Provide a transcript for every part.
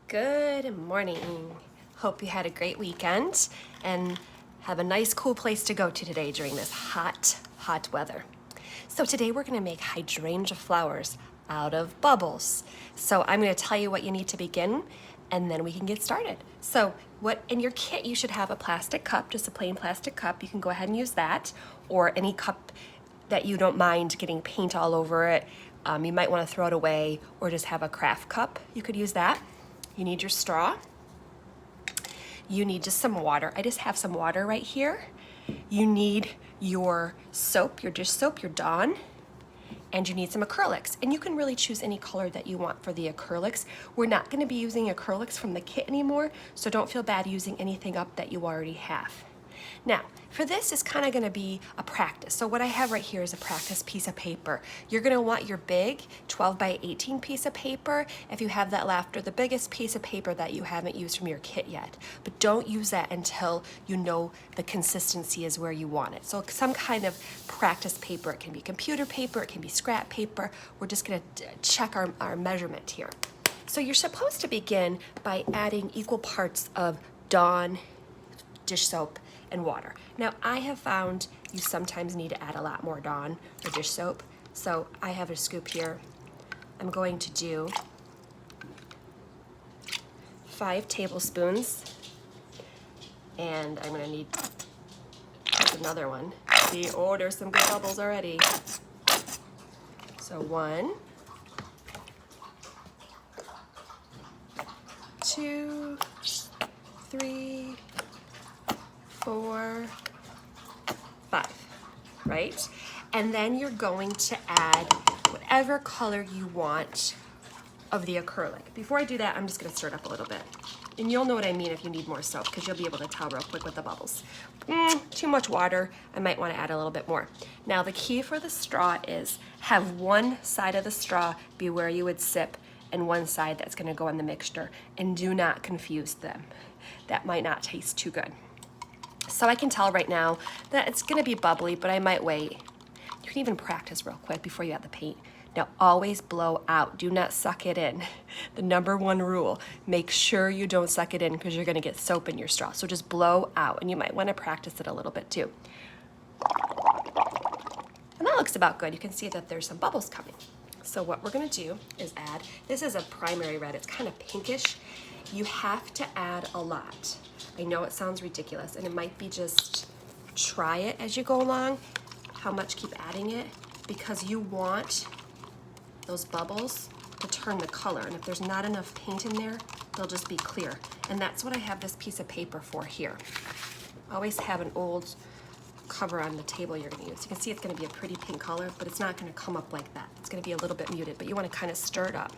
Good morning. Hope you had a great weekend and have a nice cool place to go to today during this hot weather. So today we're going to make hydrangea flowers out of bubbles. So I'm going to tell you what you need to begin and then we can get started. So what in your kit you should have a plastic cup, just a plain plastic cup. You can go ahead and use that, or any cup that you don't mind getting paint all over it. You might want to throw it away, or just have a craft cup. You could use that. You need your straw. You need just some water. I just have some water right here. You need your soap, your dish soap, your Dawn, and you need some acrylics. And you can really choose any color that you want for the acrylics. We're not going to be using acrylics from the kit anymore, so don't feel bad using anything up that you already have. Now, for this, it's kind of going to be a practice. So what I have right here is a practice piece of paper. You're going to want your big 12 by 18 piece of paper if you have that left, or the biggest piece of paper that you haven't used from your kit yet. But don't use that until you know the consistency is where you want it. So some kind of practice paper. It can be computer paper, it can be scrap paper. We're just going to check our measurement here. So you're supposed to begin by adding equal parts of Dawn dish soap and water. Now, I have found you sometimes need to add a lot more Dawn or dish soap. So I have a scoop here. I'm going to do 5 tablespoons, and I'm gonna need another one. See, oh, there's some good bubbles already. So 1, 2, 3, 4, 5, right? And then you're going to add whatever color you want of the acrylic. Before I do that, I'm just gonna stir it up a little bit. And you'll know what I mean if you need more soap, because you'll be able to tell real quick with the bubbles. Too much water, I might wanna add a little bit more. Now the key for the straw is have one side of the straw be where you would sip and one side that's gonna go in the mixture, and do not confuse them. That might not taste too good. So I can tell right now that it's gonna be bubbly, but I might wait. You can even practice real quick before you add the paint. Now always blow out, do not suck it in. The #1 rule, make sure you don't suck it in, because you're gonna get soap in your straw. So just blow out, and you might wanna practice it a little bit too. And that looks about good. You can see that there's some bubbles coming. So what we're gonna do is add, this is a primary red, it's kind of pinkish. You have to add a lot. I know it sounds ridiculous, and it might be just try it as you go along, how much keep adding it, because you want those bubbles to turn the color, and if there's not enough paint in there, they'll just be clear. And that's what I have this piece of paper for here. Always have an old cover on the table you're gonna use. You can see it's gonna be a pretty pink color, but it's not gonna come up like that. It's gonna be a little bit muted, but you wanna kind of stir it up.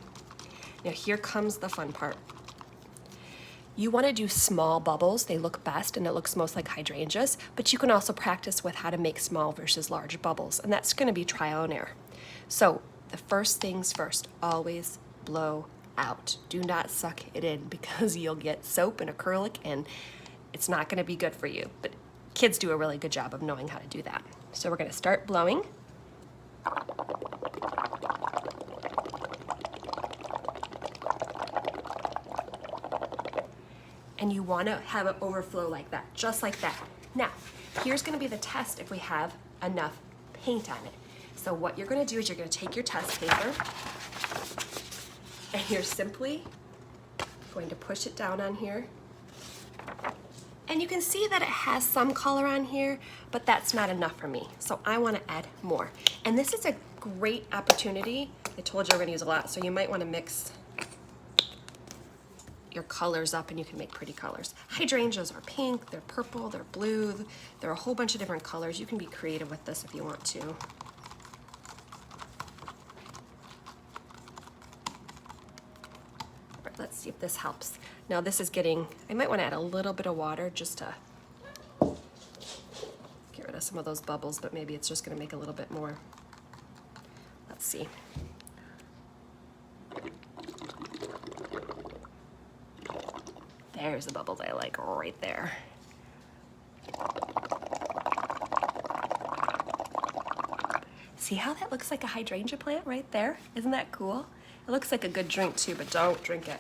Now here comes the fun part. You want to do small bubbles. They look best, and it looks most like hydrangeas, but you can also practice with how to make small versus large bubbles, and that's going to be trial and error. So the first things first, always blow out. Do not suck it in, because you'll get soap and acrylic, and it's not going to be good for you. But kids do a really good job of knowing how to do that. So we're going to start blowing. And you want to have it overflow like that, just like that. Now, here's going to be the test if we have enough paint on it. So what you're going to do is you're going to take your test paper, and you're simply going to push it down on here. And you can see that it has some color on here, but that's not enough for me. So I want to add more. And this is a great opportunity. I told you we're going to use a lot, so you might want to mix your colors up, and you can make pretty colors. Hydrangeas are pink, they're purple, they're blue, there are a whole bunch of different colors. You can be creative with this if you want to. Right, let's see if this helps. Now this is getting, I might want to add a little bit of water just to get rid of some of those bubbles, but maybe it's just going to make a little bit more. Let's see. There's the bubbles I like right there. See how that looks like a hydrangea plant right there? Isn't that cool? It looks like a good drink too, but don't drink it.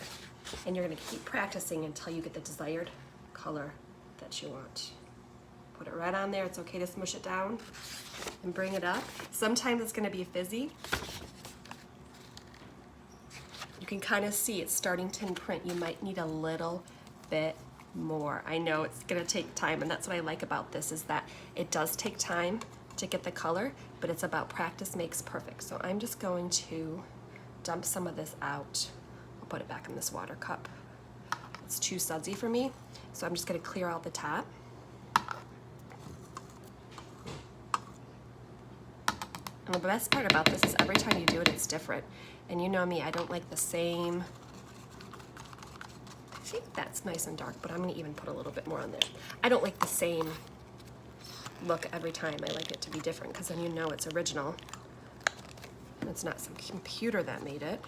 And you're gonna keep practicing until you get the desired color that you want. Put it right on there. It's okay to smush it down and bring it up. Sometimes it's gonna be fizzy. You can kind of see it's starting to imprint. You might need a little bit more. I know it's gonna take time, and that's what I like about this, is that it does take time to get the color, but it's about practice makes perfect. So I'm just going to dump some of this out. I'll put it back in this water cup. It's too sudsy for me, so I'm just gonna clear out the top. And the best part about this is every time you do it, it's different. And you know me, I don't like the same. I think that's nice and dark, but I'm gonna even put a little bit more on there. I don't like the same look every time. I like it to be different, because then you know it's original. It's not some computer that made it.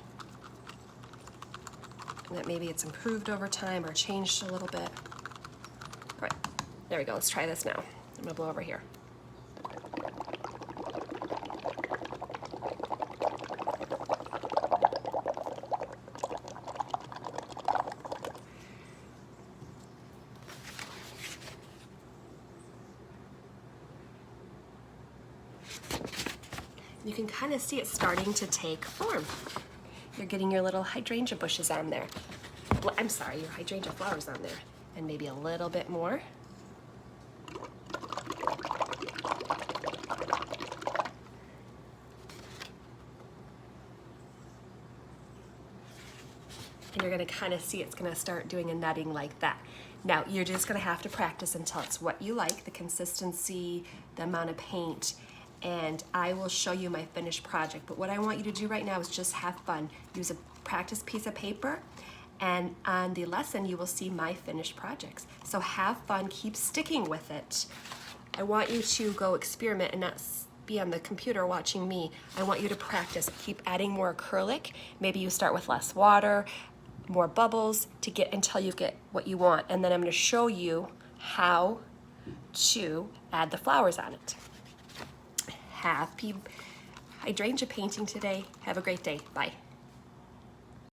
And that maybe it's improved over time or changed a little bit. All right, there we go. Let's try this now. I'm gonna blow over here. You can kind of see it starting to take form. You're getting your little hydrangea bushes on there. I'm sorry, your hydrangea flowers on there. And maybe a little bit more. And you're gonna kind of see it's gonna start doing a nutting like that. Now, you're just gonna have to practice until it's what you like, the consistency, the amount of paint, and I will show you my finished project. But what I want you to do right now is just have fun. Use a practice piece of paper, and on the lesson you will see my finished projects. So have fun, keep sticking with it. I want you to go experiment and not be on the computer watching me. I want you to practice. Keep adding more acrylic. Maybe you start with less water, more bubbles, to get until you get what you want. And then I'm gonna show you how to add the flowers on it. Happy hydrangea painting today. Have a great day. Bye.